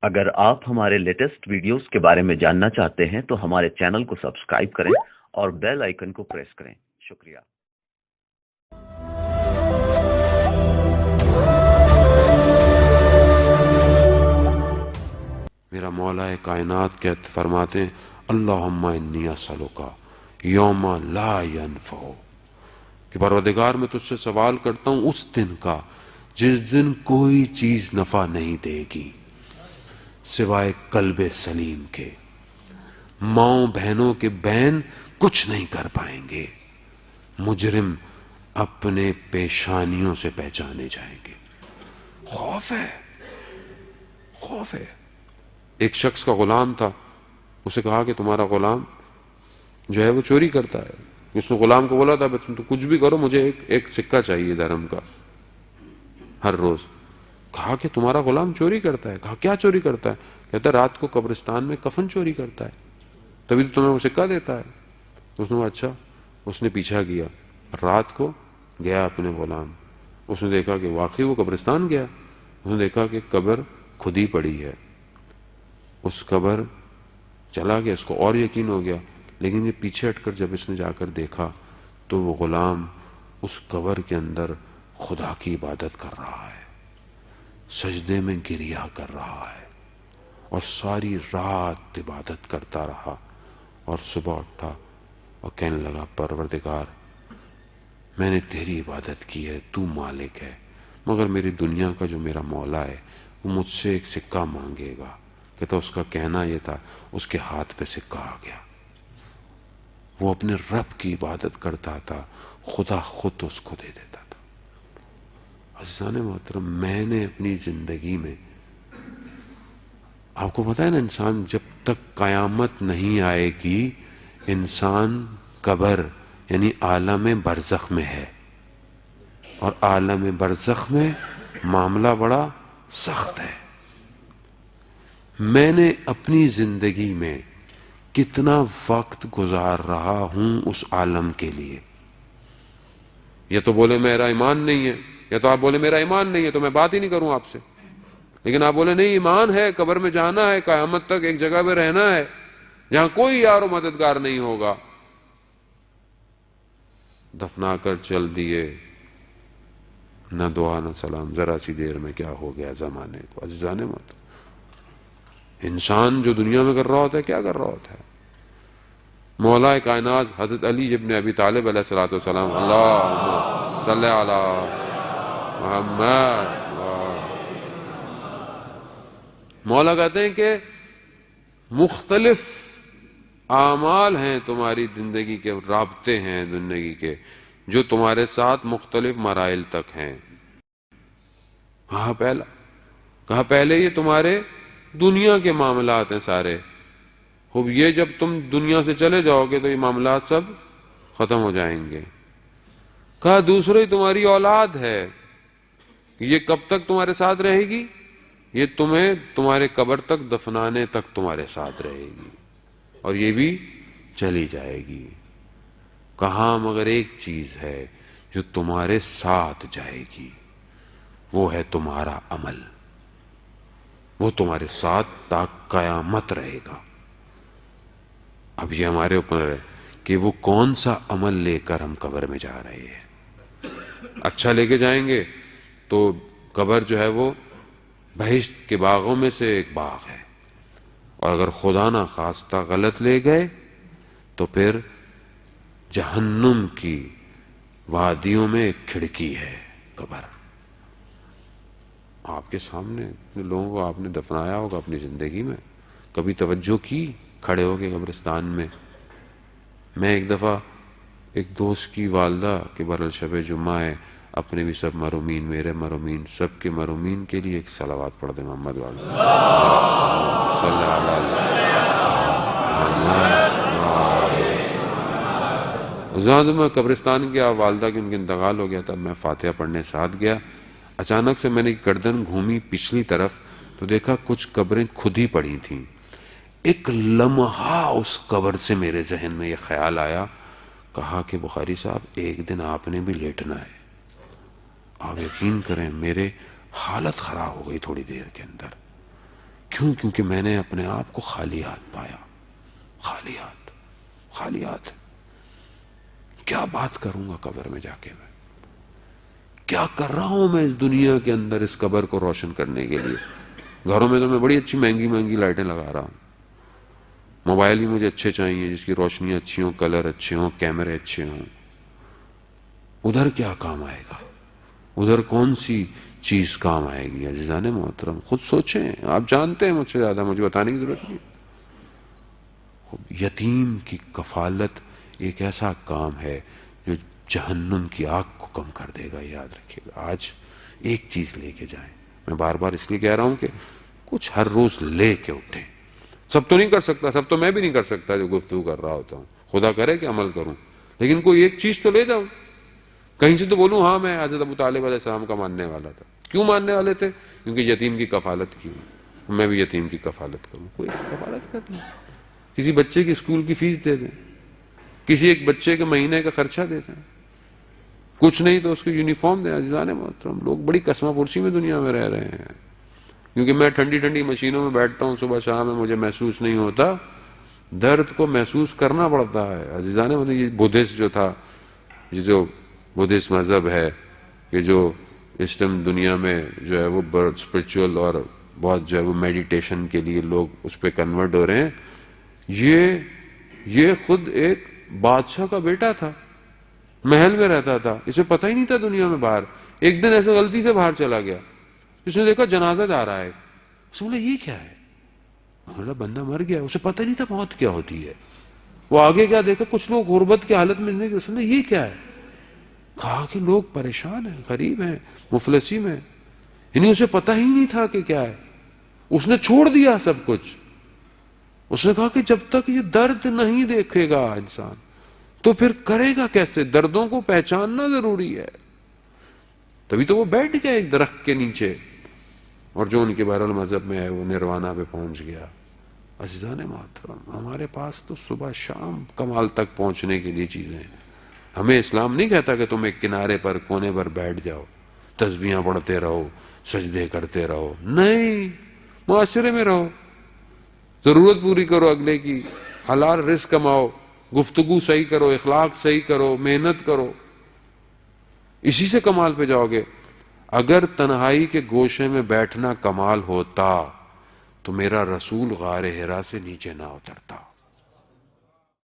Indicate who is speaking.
Speaker 1: اگر آپ ہمارے لیٹسٹ ویڈیوز کے بارے میں جاننا چاہتے ہیں تو ہمارے چینل کو سبسکرائب کریں اور بیل آئیکن کو پریس کریں۔ شکریہ۔
Speaker 2: میرا مولا کائنات کہتے فرماتے ہیں اللہم انی اسألک یوم لا ینفع، کہ پروردگار میں تجھ سے سوال کرتا ہوں اس دن کا جس دن کوئی چیز نفع نہیں دے گی سوائے قلب سلیم کے۔ ماؤں بہنوں کے بین کچھ نہیں کر پائیں گے، مجرم اپنے پیشانیوں سے پہچانے جائیں گے۔ خوف ہے، خوف ہے۔ ایک شخص کا غلام تھا، اسے کہا کہ تمہارا غلام جو ہے وہ چوری کرتا ہے۔ اس نے غلام کو بولا تھا تم تو کچھ بھی کرو، مجھے ایک سکہ چاہیے درہم کا ہر روز۔ کہا کہ تمہارا غلام چوری کرتا ہے۔ کہا کیا چوری کرتا ہے؟ کہتا ہے رات کو قبرستان میں کفن چوری کرتا ہے، تبھی تو تمہیں وہ سکہ دیتا ہے۔ اس نے کہا اچھا۔ اس نے پیچھا کیا، رات کو گیا اپنے غلام، اس نے دیکھا کہ واقعی وہ قبرستان گیا، اس نے دیکھا کہ قبر کھدی پڑی ہے۔ اس قبر چلا گیا، اس کو اور یقین ہو گیا، لیکن یہ پیچھے ہٹ کر جب اس نے جا کر دیکھا تو وہ غلام اس قبر کے اندر خدا کی عبادت کر رہا ہے، سجدے میں گریا کر رہا ہے، اور ساری رات عبادت کرتا رہا، اور صبح اٹھا اور کہنے لگا پروردگار میں نے تیری عبادت کی ہے، تو مالک ہے، مگر میری دنیا کا جو میرا مولا ہے وہ مجھ سے ایک سکہ مانگے گا۔ کہتا اس کا کہنا یہ تھا، اس کے ہاتھ پہ سکہ آ گیا۔ وہ اپنے رب کی عبادت کرتا تھا، خدا خود اس کو دے دیتا تھا۔ عزیزان محترم، میں نے اپنی زندگی میں، آپ کو پتا ہے نا، انسان جب تک قیامت نہیں آئے گی انسان قبر یعنی عالم برزخ میں ہے، اور عالم برزخ میں معاملہ بڑا سخت ہے۔ میں نے اپنی زندگی میں کتنا وقت گزار رہا ہوں اس عالم کے لیے۔ یا تو بولے میرا ایمان نہیں ہے، یا تو آپ بولے میرا ایمان نہیں ہے تو میں بات ہی نہیں کروں آپ سے، لیکن آپ بولے نہیں ایمان ہے، قبر میں جانا ہے، قیامت تک ایک جگہ پہ رہنا ہے جہاں کوئی یار و مددگار نہیں ہوگا، دفنا کر چل دیے، نہ دعا نہ سلام، ذرا سی دیر میں کیا ہو گیا زمانے کو۔ عزیزان محترم، انسان جو دنیا میں کر رہا ہوتا ہے کیا کر رہا ہوتا ہے؟ مولا کائنات حضرت علی ابن ابی طالب علیہ السلام، اللہم صلی علی محمد، مولا کہتے ہیں کہ مختلف اعمال ہیں تمہاری زندگی کے، رابطے ہیں زندگی کے جو تمہارے ساتھ مختلف مراحل تک ہیں۔ کہا پہلے یہ تمہارے دنیا کے معاملات ہیں سارے، خوب یہ جب تم دنیا سے چلے جاؤ گے تو یہ معاملات سب ختم ہو جائیں گے۔ کہا دوسرے تمہاری اولاد ہے، یہ کب تک تمہارے ساتھ رہے گی؟ یہ تمہیں تمہارے قبر تک دفنانے تک تمہارے ساتھ رہے گی، اور یہ بھی چلی جائے گی۔ کہاں مگر ایک چیز ہے جو تمہارے ساتھ جائے گی، وہ ہے تمہارا عمل، وہ تمہارے ساتھ تا قیامت رہے گا۔ اب یہ ہمارے اوپر ہے کہ وہ کون سا عمل لے کر ہم قبر میں جا رہے ہیں۔ اچھا لے کے جائیں گے تو قبر جو ہے وہ بہشت کے باغوں میں سے ایک باغ ہے، اور اگر خدا نہ خواستہ غلط لے گئے تو پھر جہنم کی وادیوں میں ایک کھڑکی ہے قبر۔ آپ کے سامنے اتنے لوگوں کو آپ نے دفنایا ہوگا اپنی زندگی میں، کبھی توجہ کی کھڑے ہو کے قبرستان میں؟ میں ایک دفعہ ایک دوست کی والدہ کے برل شب جمعہ ہے، اپنے بھی سب مرحومین، میرے مرحومین، سب کے مرحومین کے لیے ایک صلوات پڑھ دیں محمد والد صلی اللہ علیہ وسلم۔ میں قبرستان گیا، والدہ کی ان کی انتقال ہو گیا تھا، میں فاتحہ پڑھنے ساتھ گیا۔ اچانک سے میں نے گردن گھومی پچھلی طرف تو دیکھا کچھ قبریں کھدی پڑی تھیں۔ ایک لمحہ اس قبر سے میرے ذہن میں یہ خیال آیا، کہا کہ بخاری صاحب ایک دن آپ نے بھی لیٹنا ہے۔ آپ یقین کریں میرے حالت خراب ہو گئی تھوڑی دیر کے اندر، کہ کیوں؟ کیونکہ میں نے اپنے آپ کو خالی ہاتھ پایا. خالی ہاتھ. کیا بات کروں گا قبر میں جا کے؟ میں کیا کر رہا ہوں میں اس دنیا کے اندر اس قبر کو روشن کرنے کے لیے؟ گھروں میں تو میں بڑی اچھی مہنگی لائٹیں لگا رہا ہوں. موبائل ہی مجھے اچھے چاہیے جس کی روشنی اچھی ہوں، کلر اچھے ہوں، کیمرے اچھے ہوں. ادھر کیا کام آئے گا؟ ادھر کون سی چیز کام آئے گی؟ عزیزان محترم خود سوچیں. آپ جانتے ہیں مجھ سے زیادہ، مجھے بتانے کی ضرورت نہیں. یتیم کی کفالت ایک ایسا کام ہے جو جہنم کی آگ کو کم کر دے گا. یاد رکھیے گا. آج ایک چیز لے کے جائیں. میں بار بار اس لیے کہہ رہا ہوں کہ کچھ ہر روز لے کے اٹھیں. سب تو نہیں کر سکتا، سب تو میں بھی نہیں کر سکتا جو گفتگو کر رہا ہوتا ہوں. خدا کرے کہ عمل کروں، لیکن کوئی ایک چیز تو لے جاؤں. کہیں سے تو بولوں ہاں میں حضرت ابو طالب علیہ السلام کا ماننے والا تھا. کیوں ماننے والے تھے؟ کیونکہ یتیم کی کفالت کی. میں بھی یتیم کی کفالت کروں. کوئی کفالت کر لیں، کسی بچے کی اسکول کی فیس دے دیں، کسی ایک بچے کے مہینے کا خرچہ دے دیں. کچھ نہیں تو اس کو یونیفارم دیں. عزیزان محترم لوگ بڑی قسمہ پرسی میں دنیا میں رہ رہے ہیں. کیونکہ میں ٹھنڈی مشینوں میں بیٹھتا ہوں صبح شام میں، مجھے محسوس نہیں ہوتا. درد کو محسوس کرنا پڑتا ہے. عزیزان محترم یہ بدھسٹ جو تھا، یہ جو بدھسٹ مذہب ہے کہ جو اس ٹائم دنیا میں جو ہے وہ اسپرچول اور بہت جو ہے وہ میڈیٹیشن کے لیے لوگ اس پہ کنورٹ ہو رہے ہیں. یہ خود ایک بادشاہ کا بیٹا تھا، محل میں رہتا تھا، اسے پتہ ہی نہیں تھا دنیا میں باہر. ایک دن ایسے غلطی سے باہر چلا گیا، اس نے دیکھا جنازہ جا رہا ہے. اس نے بولا یہ کیا ہے؟ بولا بندہ مر گیا. اسے پتہ نہیں تھا موت کیا ہوتی ہے. وہ آگے کیا دیکھا، کچھ لوگ غربت کی حالت میں. اس نے یہ کیا ہے؟ کہا کہ لوگ پریشان ہیں، غریب ہیں، مفلسی میں. یعنی اسے پتہ ہی نہیں تھا کہ کیا ہے. اس نے چھوڑ دیا سب کچھ. اس نے کہا کہ جب تک یہ درد نہیں دیکھے گا انسان تو پھر کرے گا کیسے؟ دردوں کو پہچاننا ضروری ہے. تبھی تو وہ بیٹھ گیا ایک درخت کے نیچے، اور جو ان کے بہرحال مذہب میں ہے وہ نروانا پہ پہنچ گیا. عزیزان محترم ہمارے پاس تو صبح شام کمال تک پہنچنے کے لیے چیزیں ہیں. ہمیں اسلام نہیں کہتا کہ تم ایک کنارے پر کونے پر بیٹھ جاؤ، تسبیحاں پڑھتے رہو، سجدے کرتے رہو. نہیں، معاشرے میں رہو، ضرورت پوری کرو اگلے کی، حلال رزق کماؤ، گفتگو صحیح کرو، اخلاق صحیح کرو، محنت کرو. اسی سے کمال پہ جاؤ گے. اگر تنہائی کے گوشے میں بیٹھنا کمال ہوتا تو میرا رسول غار حرا سے نیچے نہ اترتا.